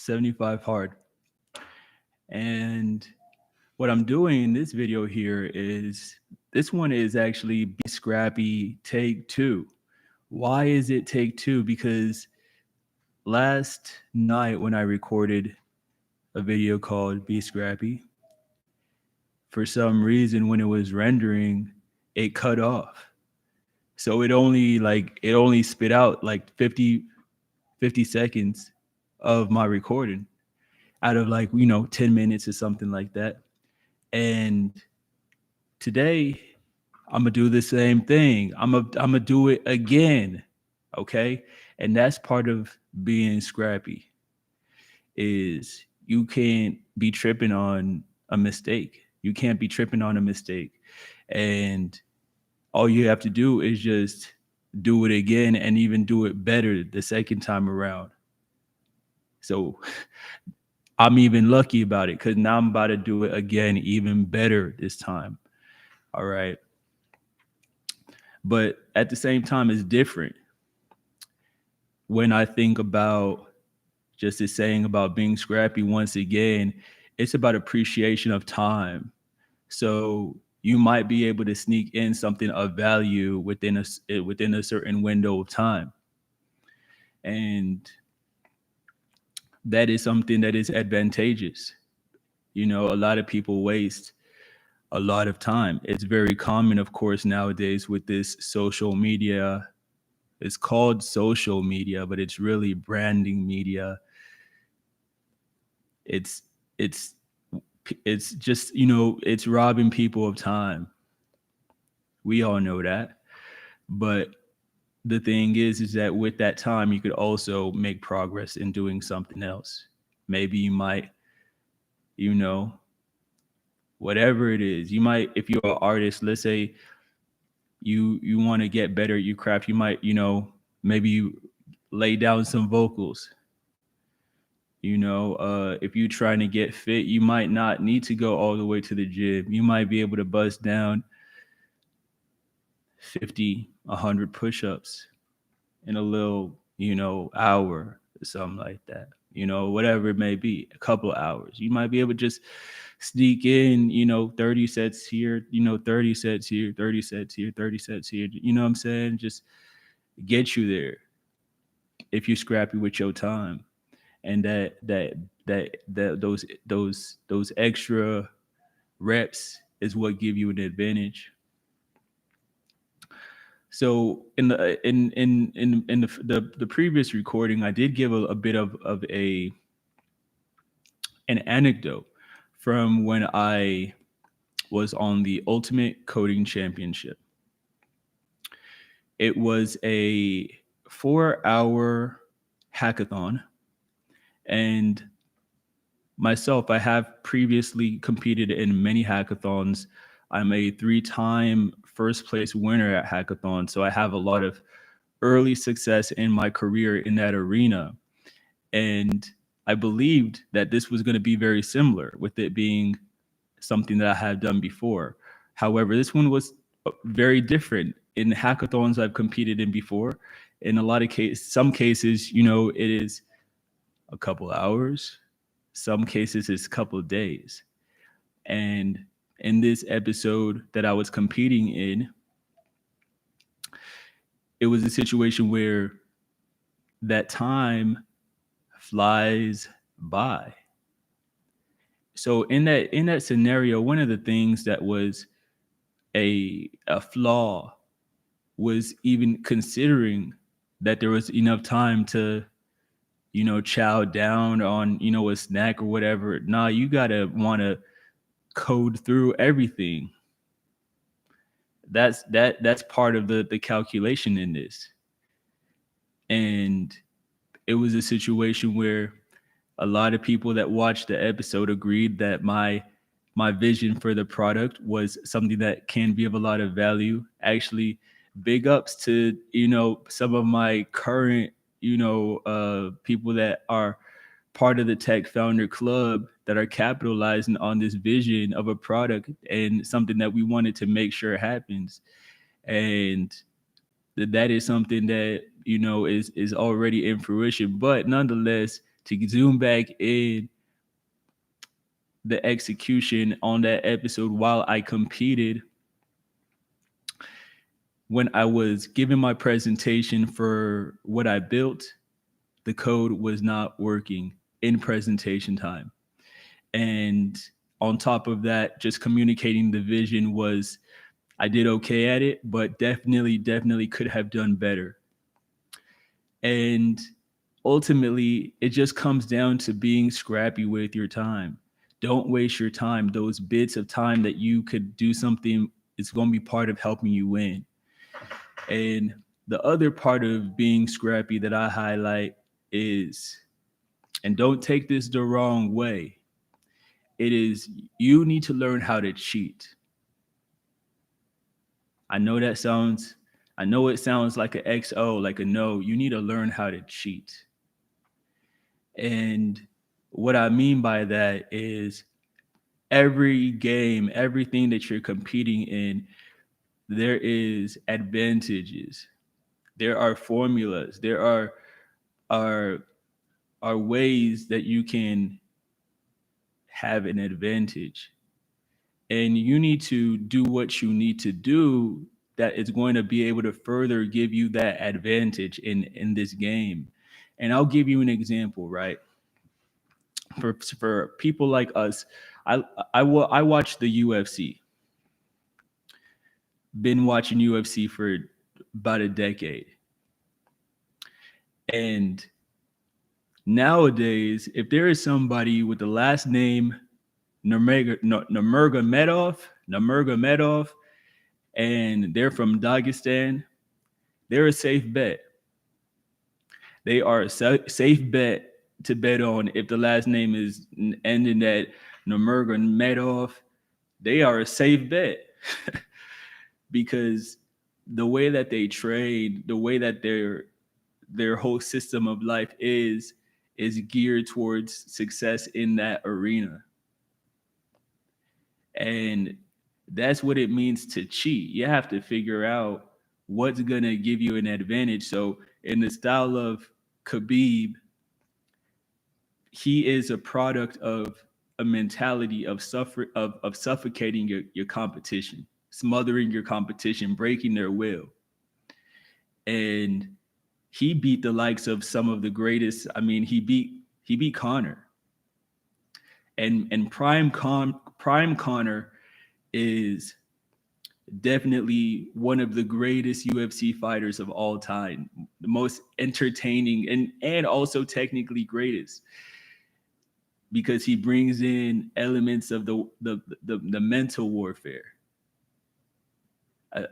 75 hard. And what I'm doing in this video here is this one is actually Be Scrappy Take Two. Why is it Take Two? Because last night when I recorded a video called Be Scrappy, for some reason when it was rendering, it cut off. So it only spit out like 50 seconds of my recording out of 10 minutes or something like that. And today I'm gonna do the same thing. I'm gonna do it again. Okay. And that's part of being scrappy is you can't be tripping on a mistake. You can't be tripping on a mistake. And all you have to do is just do it again and even do it better the second time around. So I'm even lucky about it because now I'm about to do it again, even better this time. All right. But at the same time, it's different when I think about just this saying about being scrappy once again, it's about appreciation of time. So you might be able to sneak in something of value within a certain window of time. And that is something that is advantageous. A lot of people waste a lot of time. It's very common, of course, nowadays with this social media. It's called social media, but it's really branding media. It's it's it's just it's robbing people of time. We all know that. But the thing is that with that time, you could also make progress in doing something else. Maybe you might, you know, whatever it is, you might, if you're an artist, let's say you want to get better at your craft, you might, maybe you lay down some vocals. If you're trying to get fit, you might not need to go all the way to the gym. You might be able to bust down 50, 100 push-ups in a little, hour or something like that. Whatever it may be, a couple of hours. You might be able to just sneak in, 30 sets here, 30 sets here, 30 sets here, 30 sets here. You know what I'm saying? Just get you there if you're scrappy with your time. And those extra reps is what give you an advantage. So in the previous recording, I did give a bit of an anecdote from when I was on the Ultimate Coding Championship. It was a 4-hour hackathon, and myself, I have previously competed in many hackathons. I'm a 3-time first place winner at hackathons, so I have a lot of early success in my career in that arena. And I believed that this was going to be very similar with it being something that I had done before. However, this one was very different. In hackathons I've competed in before, in a lot of cases, some cases, it is a couple hours. Some cases it's a couple of days. And in this episode that I was competing in, it was a situation where that time flies by. So in that scenario, one of the things that was a flaw was even considering that there was enough time to chow down on a snack or whatever. Nah, you gotta want to code through everything. That's part of the calculation in this. And it was a situation where a lot of people that watched the episode agreed that my vision for the product was something that can be of a lot of value. Actually, big ups to some of my current people that are part of the Tech Founder Club that are capitalizing on this vision of a product and something that we wanted to make sure happens. And that is something that is already in fruition. But nonetheless, to zoom back in the execution on that episode while I competed, when I was giving my presentation for what I built, the code was not working in presentation time. And on top of that, just communicating the vision was, I did okay at it, but definitely could have done better. And ultimately, it just comes down to being scrappy with your time. Don't waste your time. Those bits of time that you could do something, it's going to be part of helping you win. And the other part of being scrappy that I highlight is, and don't take this the wrong way, it is you need to learn how to cheat. I know that sounds, I know it sounds like an XO, like a no. You need to learn how to cheat. And what I mean by that is every game, everything that you're competing in, there is advantages. There are formulas. There are are ways that you can have an advantage. And you need to do what you need to do that is going to be able to further give you that advantage in this game. And I'll give you an example, right? For people like us, I watch the UFC. Been watching UFC for about a decade. And nowadays, if there is somebody with the last name Nurmagomedov, and they're from Dagestan, they're a safe bet. They are a safe bet to bet on if the last name is ending at Nurmagomedov. They are a safe bet because the way that they trade, the way that their whole system of life is geared towards success in that arena. And that's what it means to cheat. You have to figure out what's going to give you an advantage. So in the style of Khabib, he is a product of a mentality of suffocating your competition, smothering your competition, breaking their will. And he beat the likes of some of the greatest. I mean, he beat Conor. And Prime Conor is definitely one of the greatest UFC fighters of all time, the most entertaining and also technically greatest, because he brings in elements of the mental warfare.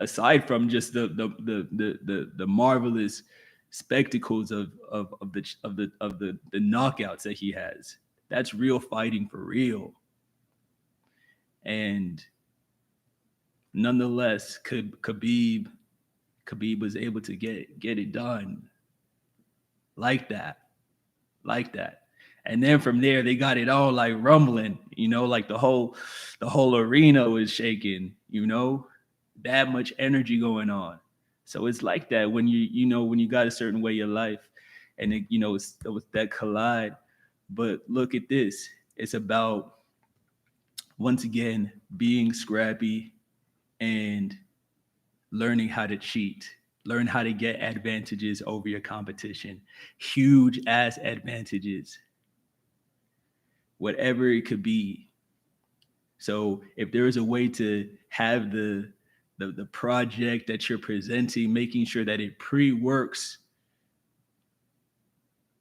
Aside from just the marvelous spectacles of the knockouts that he has, that's real fighting for real. And nonetheless, Khabib was able to get it done like that. And then from there, they got it all like rumbling, like the whole arena was shaking, that much energy going on. So it's like that when when you got a certain way of life, and it was that collide. But look at this. It's about, once again, being scrappy and learning how to cheat, learn how to get advantages over your competition, huge ass advantages, whatever it could be. So if there is a way to have the project that you're presenting, making sure that it pre-works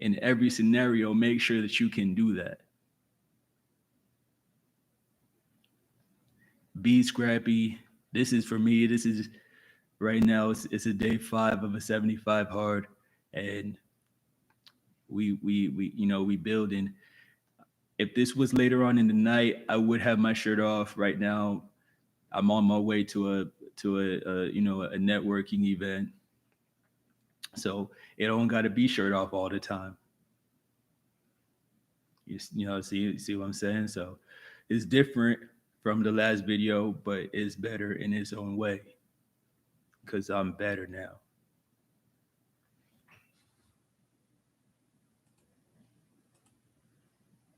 in every scenario, make sure that you can do that. Be scrappy. This is, for me, this is right now, it's a day 5 of a 75 hard, and we building. If this was later on in the night, I would have my shirt off. Right now, I'm on my way to a networking event, so it don't got to be shirt off all the time. See what I'm saying? So it's different from the last video, but it's better in its own way because I'm better now.